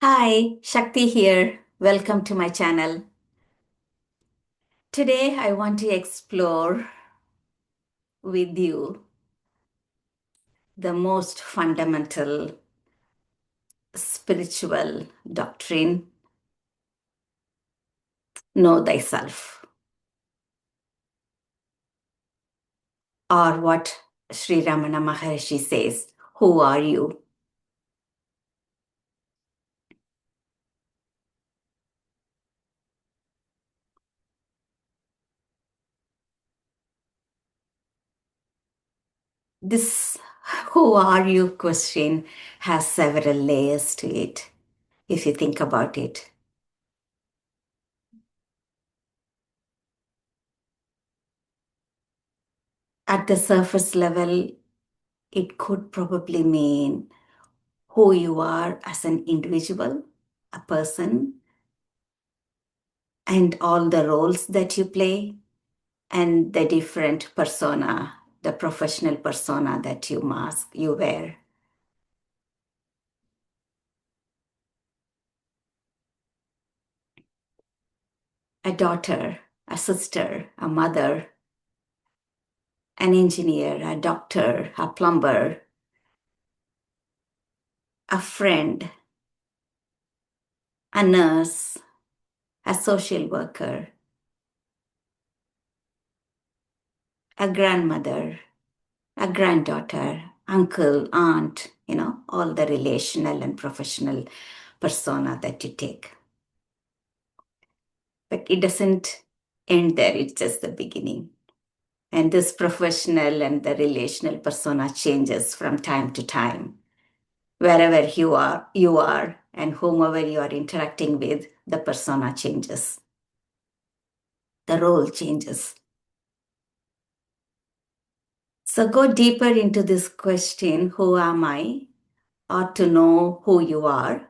Hi, Shakti here. Welcome to my channel. Today I want to explore with you the most fundamental spiritual doctrine, know thyself, or what Sri Ramana Maharishi says, who are you? This who are you question has several layers to it, if you think about it. At the surface level, it could probably mean who you are as an individual, a person, and all the roles that you play, and the different persona, the professional persona that you wear. A daughter, a sister, a mother, an engineer, a doctor, a plumber, a friend, a nurse, a social worker, a grandmother, a granddaughter, uncle, aunt, all the relational and professional persona that you take. But it doesn't end there, it's just the beginning. And this professional and the relational persona changes from time to time. Wherever you are, and whomever you are interacting with, the persona changes. The role changes. So go deeper into this question, who am I? Or to know who you are.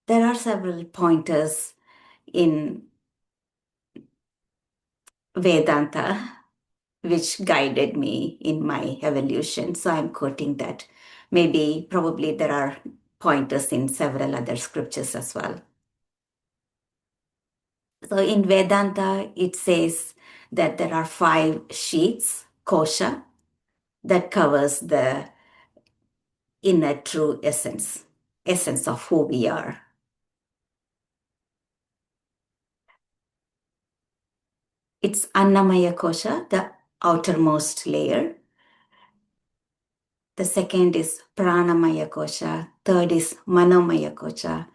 There are several pointers in Vedanta which guided me in my evolution. So I'm quoting that. Maybe, probably there are pointers in several other scriptures as well. So in Vedanta, it says that there are 5 sheets, kosha, that covers the inner true essence of who we are. It's Annamaya Kosha, the outermost layer. The second is Pranamaya Kosha. Third is Manomaya Kosha.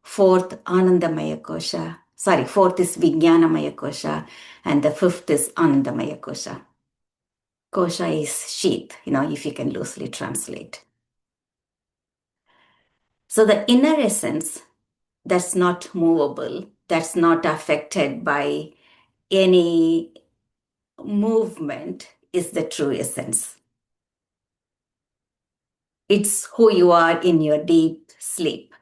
Fourth, Anandamaya Kosha. Sorry, fourth is Vijnanamaya Kosha. And the fifth is Anandamaya Kosha. Kosha is sheath, if you can loosely translate. So the inner essence that's not movable, that's not affected by any movement, is the true essence. It's who you are in your deep sleep.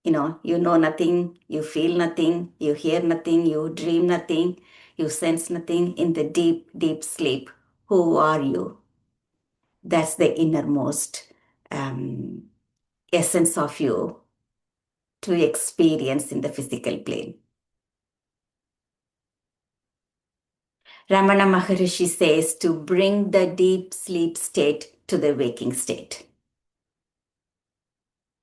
You know nothing, you feel nothing, you hear nothing, you dream nothing, you sense nothing in the deep, deep sleep. Who are you? That's the innermost essence of you to experience in the physical plane. Ramana Maharishi says to bring the deep sleep state to the waking state.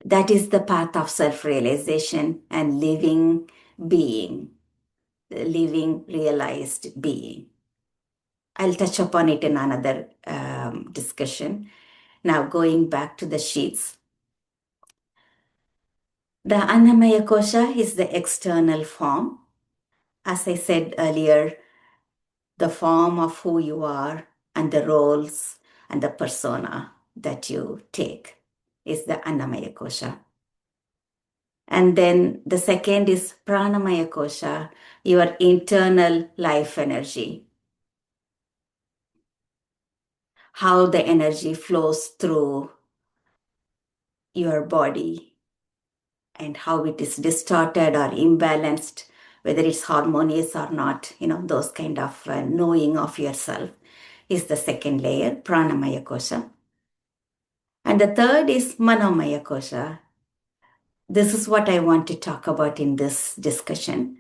That is the path of self-realization and living being, living realized being. I'll touch upon it in another discussion. Now, going back to the sheets. The Annamaya Kosha is the external form. As I said earlier, the form of who you are and the roles and the persona that you take is the Annamaya Kosha. And then the second is Pranamaya Kosha, your internal life energy. How the energy flows through your body and how it is distorted or imbalanced, whether it's harmonious or not, those kind of knowing of yourself is the second layer, Pranamaya Kosha. And the third is Manomaya Kosha. This is what I want to talk about in this discussion.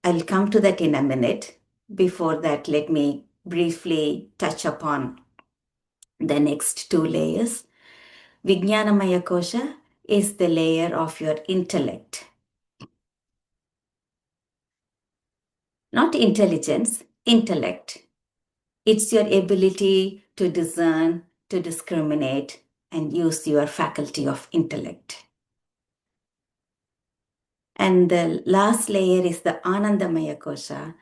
I'll come to that in a minute. Before that, let me briefly touch upon the next two layers. Vijnanamaya Kosha is the layer of your intellect. Not intelligence, intellect. It's your ability to discern, to discriminate, and use your faculty of intellect. And the last layer is the Anandamaya Kosha.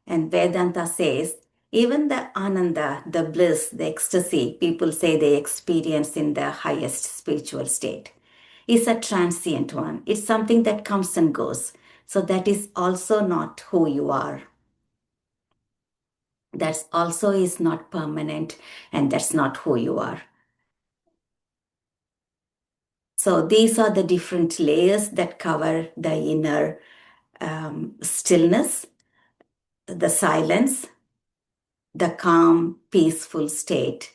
And Vedanta says, even the Ananda, the bliss, the ecstasy people say they experience in the highest spiritual state, is a transient one. It's something that comes and goes. So that is also not who you are. That also is not permanent, and that's not who you are. So these are the different layers that cover the inner stillness, the silence, the calm, peaceful state,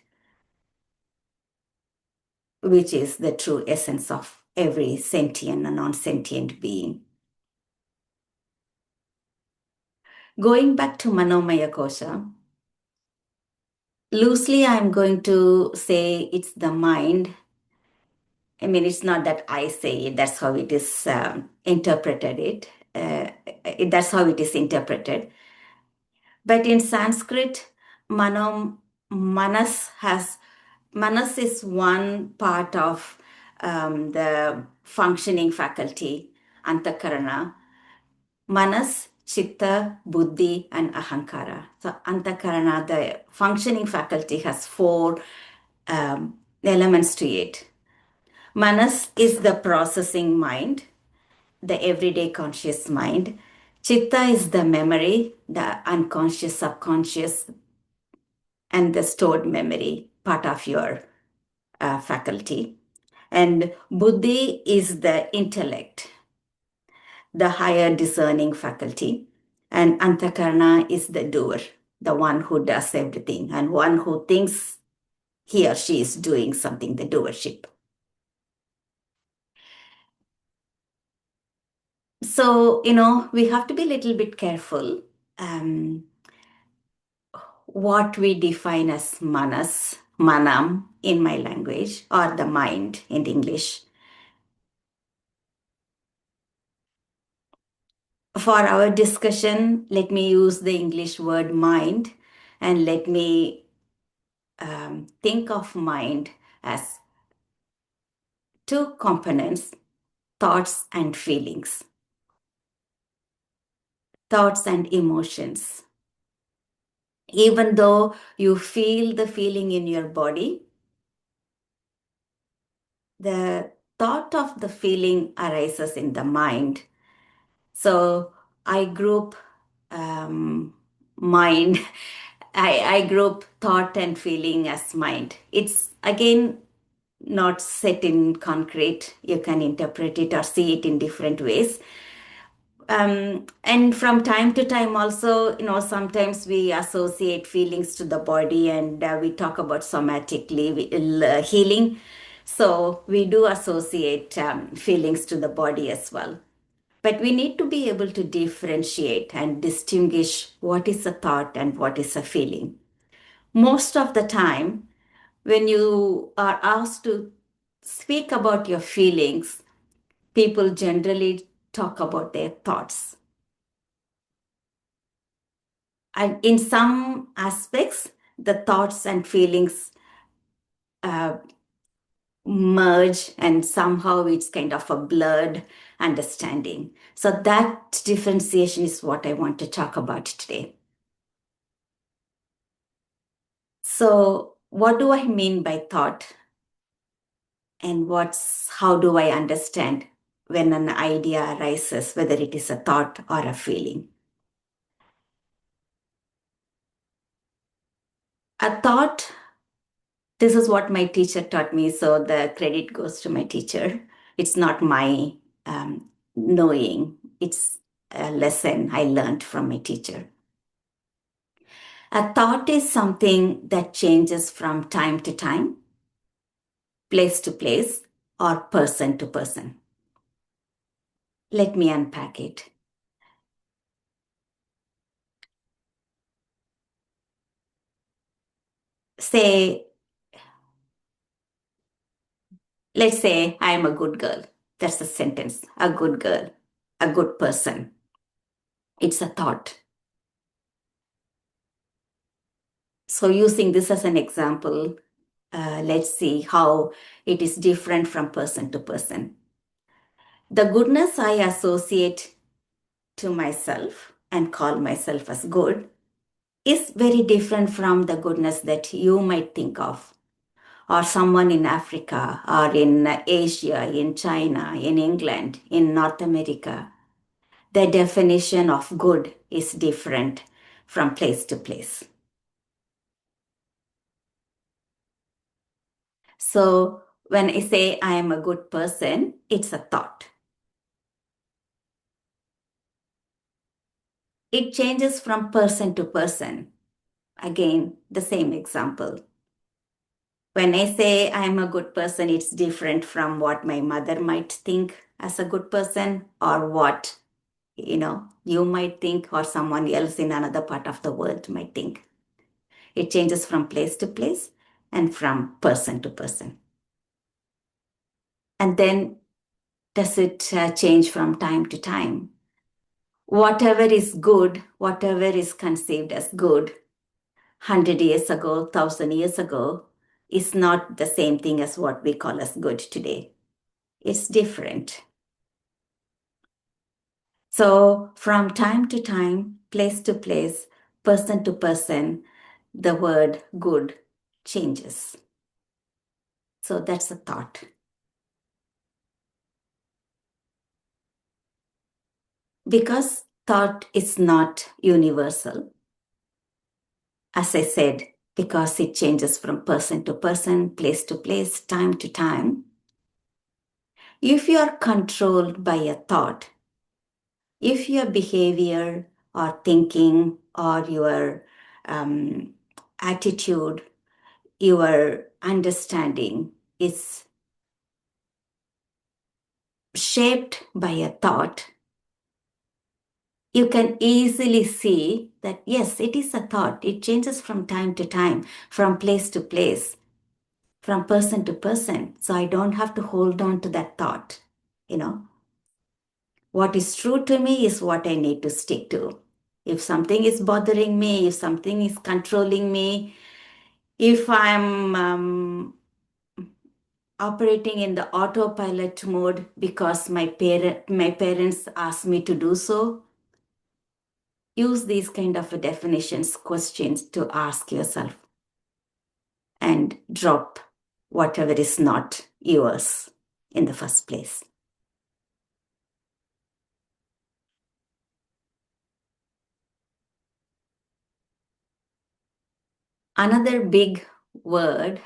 which is the true essence of every sentient and non-sentient being. Going back to Manomaya Kosha, loosely I'm going to say it's the mind. I mean, it's not that I say it, that's how it is interpreted it. That's how it is interpreted. But in Sanskrit, manas manas is one part of the functioning faculty, antakarana. Manas, Chitta, Buddhi, and Ahankara. So Antahkarana, the functioning faculty, has four elements to it. Manas is the processing mind, the everyday conscious mind. Chitta is the memory, the unconscious, subconscious, and the stored memory, part of your faculty. And Buddhi is the intellect, the higher discerning faculty. And Antakarana is the doer, the one who does everything, and one who thinks he or she is doing something, the doership. So, we have to be a little bit careful what we define as manas, manam in my language, or the mind in English. For our discussion, let me use the English word mind, and let me think of mind as two components: thoughts and feelings, thoughts and emotions. Even though you feel the feeling in your body, the thought of the feeling arises in the mind. So I group mind, I group thought and feeling as mind. It's again not set in concrete. You can interpret it or see it in different ways. And from time to time also, sometimes we associate feelings to the body, and we talk about somatically healing. So we do associate feelings to the body as well. But we need to be able to differentiate and distinguish what is a thought and what is a feeling. Most of the time, when you are asked to speak about your feelings, people generally talk about their thoughts. And in some aspects, the thoughts and feelings merge, and somehow it's kind of a blurred understanding. So that differentiation is what I want to talk about today. So what do I mean by thought? And how do I understand when an idea arises, whether it is a thought or a feeling? A thought, this is what my teacher taught me, so the credit goes to my teacher. It's not my knowing, it's a lesson I learned from my teacher. A thought is something that changes from time to time. place to place, or person to person. Let me unpack it. Say, let's say I am a good girl. That's a sentence. A good girl, a good person. It's a thought. So, using this as an example, let's see how it is different from person to person. The goodness I associate to myself and call myself as good is very different from the goodness that you might think of, or someone in Africa, or in Asia, in China, in England, in North America. The definition of good is different from place to place. So when I say I am a good person, it's a thought. It changes from person to person. Again, the same example. When I say I'm a good person, it's different from what my mother might think as a good person, or what, you might think, or someone else in another part of the world might think. It changes from place to place and from person to person. And then does it change from time to time? Whatever is good, whatever is conceived as good 100 years ago, 1,000 years ago, is not the same thing as what we call as good today. It's different. So from time to time, place to place, person to person, the word good changes. So that's a thought. Because thought is not universal, as I said, because it changes from person to person, place to place, time to time. If you are controlled by a thought, if your behavior or thinking or your attitude, your understanding is shaped by a thought, you can easily see that yes, it is a thought. It changes from time to time, from place to place, from person to person. So I don't have to hold on to that thought. What is true to me is what I need to stick to. If something is bothering me, if something is controlling me, if I'm operating in the autopilot mode because my parents asked me to do so, use these kind of definitions, questions to ask yourself and drop whatever is not yours in the first place. Another big word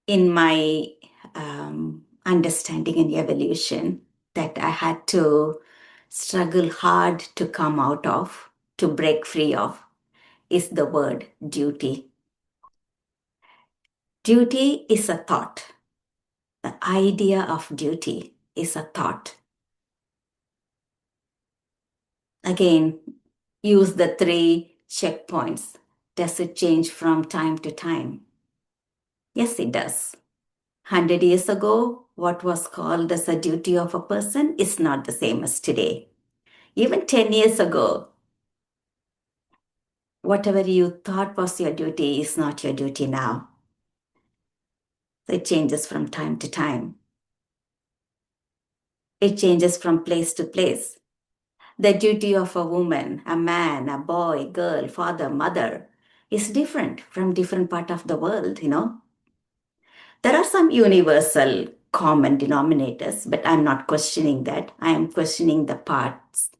in my understanding and evolution that I had to struggle hard to come out of, to break free of, is the word duty. Duty is a thought. The idea of duty is a thought. Again, use the 3 checkpoints. Does it change from time to time? Yes, it does. 100 years ago, what was called as a duty of a person is not the same as today. Even 10 years ago, whatever you thought was your duty is not your duty now. So it changes from time to time. It changes from place to place. The duty of a woman, a man, a boy, girl, father, mother is different from different part of the world, There are some universal common denominators, but I'm not questioning that. I am questioning the parts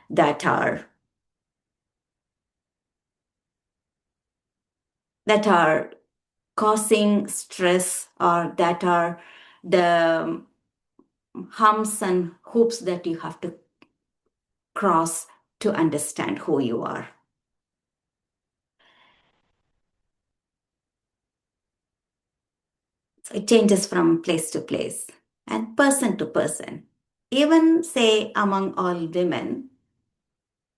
that are causing stress, or that are the humps and hoops that you have to cross to understand who you are. It changes from place to place and person to person. Even, say, among all women,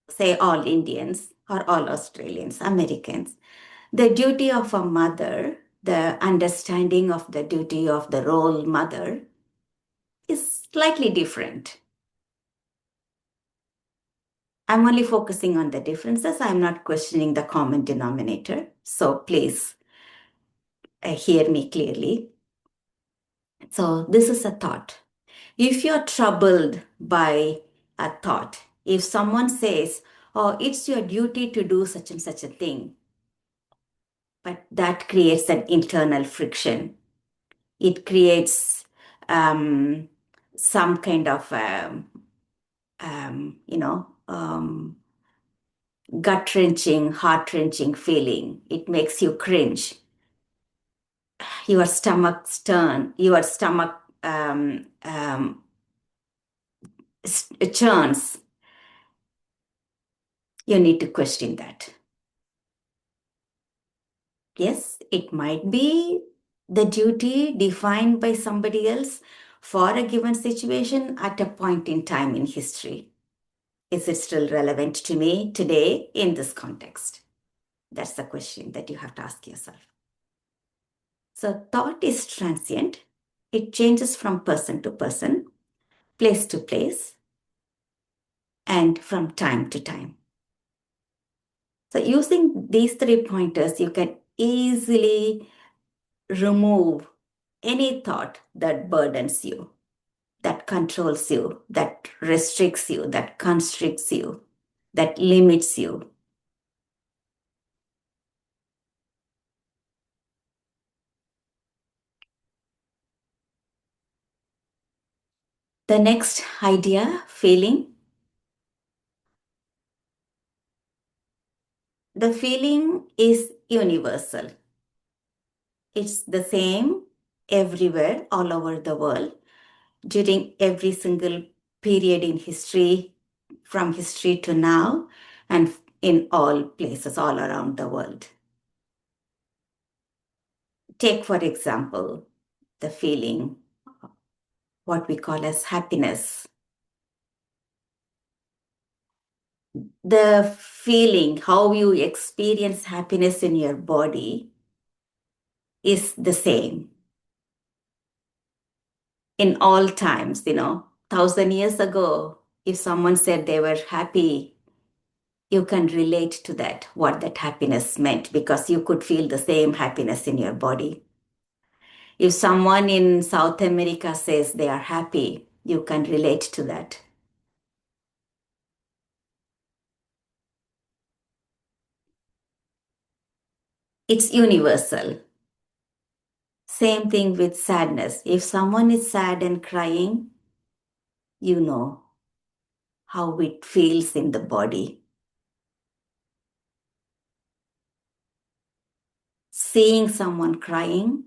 say all Indians or all Australians, Americans, the duty of a mother, the understanding of the duty of the role mother is slightly different. I'm only focusing on the differences. I'm not questioning the common denominator. So please hear me clearly. So this is a thought. If you're troubled by a thought, if someone says, oh, it's your duty to do such and such a thing, but that creates an internal friction. It creates some kind of, gut wrenching, heart wrenching feeling. It makes you cringe. Your stomach turn, your stomach churns. You need to question that. Yes, it might be the duty defined by somebody else for a given situation at a point in time in history. Is it still relevant to me today in this context? That's the question that you have to ask yourself. So, thought is transient, it changes from person to person, place to place, and from time to time. So, using these 3 pointers, you can easily remove any thought that burdens you, that controls you, that restricts you, that constricts you, that limits you. The next idea, feeling. The feeling is universal. It's the same everywhere, all over the world, during every single period in history, from history to now, and in all places, all around the world. Take, for example, the feeling, what we call as happiness. The feeling, how you experience happiness in your body is the same in all times. 1,000 years ago, if someone said they were happy, you can relate to that, what that happiness meant, because you could feel the same happiness in your body. If someone in South America says they are happy, you can relate to that. It's universal. Same thing with sadness. If someone is sad and crying, you know how it feels in the body. Seeing someone crying,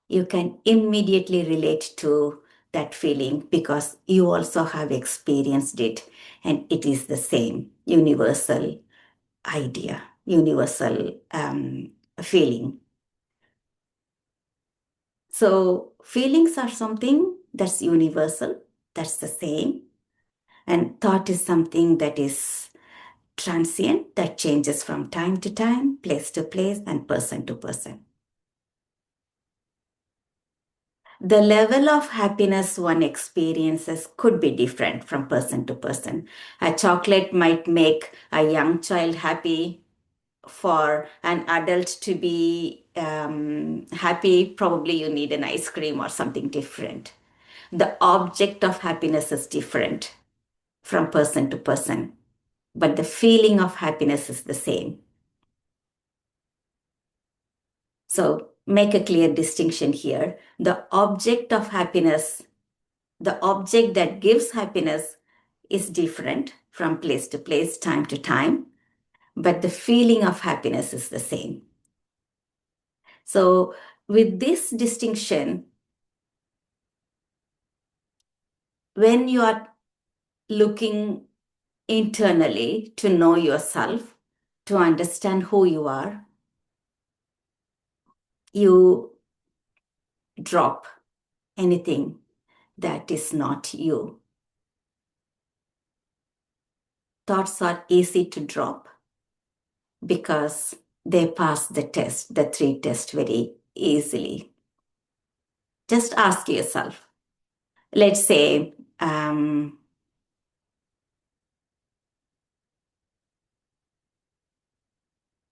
you can immediately relate to that feeling because you also have experienced it, and it is the same universal idea, universal feeling. So, feelings are something that's universal, that's the same, and thought is something that is transient, that changes from time to time, place to place, and person to person. The level of happiness one experiences could be different from person to person. A chocolate might make a young child happy. For an adult to be happy, probably you need an ice cream or something different. The object of happiness is different from person to person, but the feeling of happiness is the same. So make a clear distinction here. The object of happiness, the object that gives happiness is different from place to place, time to time, but the feeling of happiness is the same. So with this distinction, when you are looking internally to know yourself, to understand who you are, you drop anything that is not you. Thoughts are easy to drop because they pass the test, the three tests, very easily. Just ask yourself. Let's say,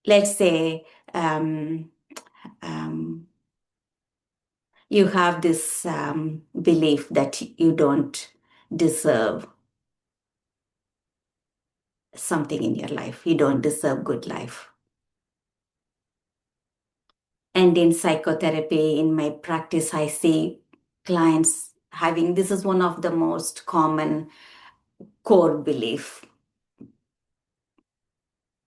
let's say you have this belief that you don't deserve something in your life. You don't deserve good life. And in psychotherapy, in my practice, I see clients having this is one of the most common core belief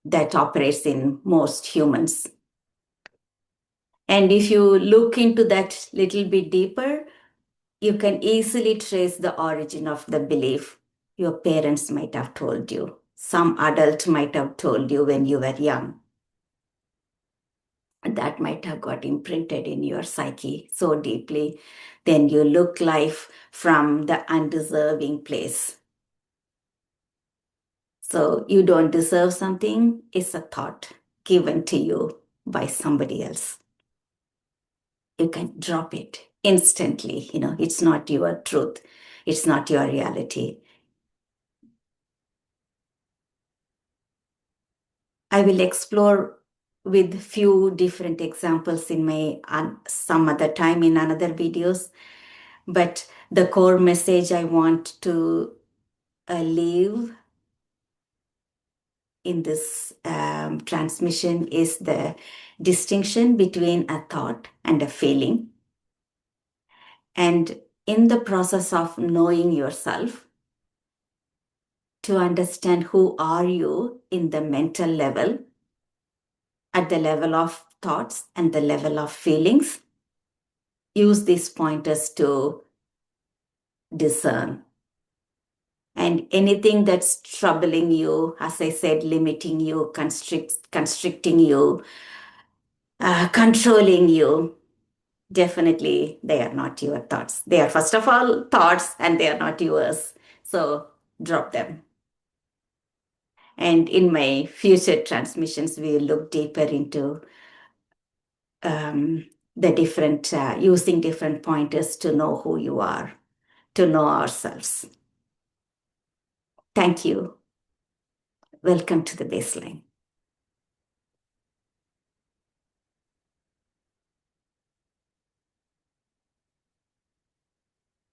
that operates in most humans. And if you look into that little bit deeper, you can easily trace the origin of the belief. Your parents might have told you. Some adult might have told you when you were young. That might have got imprinted in your psyche so deeply. Then you look life from the undeserving place. So you don't deserve something is a thought given to you by somebody else. You can drop it instantly. It's not your truth. It's not your reality. I will explore with few different examples in my some other time in another videos. But the core message I want to leave in this transmission is the distinction between a thought and a feeling. And in the process of knowing yourself, to understand who are you in the mental level, at the level of thoughts and the level of feelings, use these pointers to discern. And anything that's troubling you, as I said, limiting you, constricting you, controlling you, definitely they are not your thoughts. They are, first of all, thoughts and they are not yours. So drop them. And in my future transmissions, we will look deeper into the different, using different pointers to know who you are, to know ourselves. Thank you. Welcome to the baseline.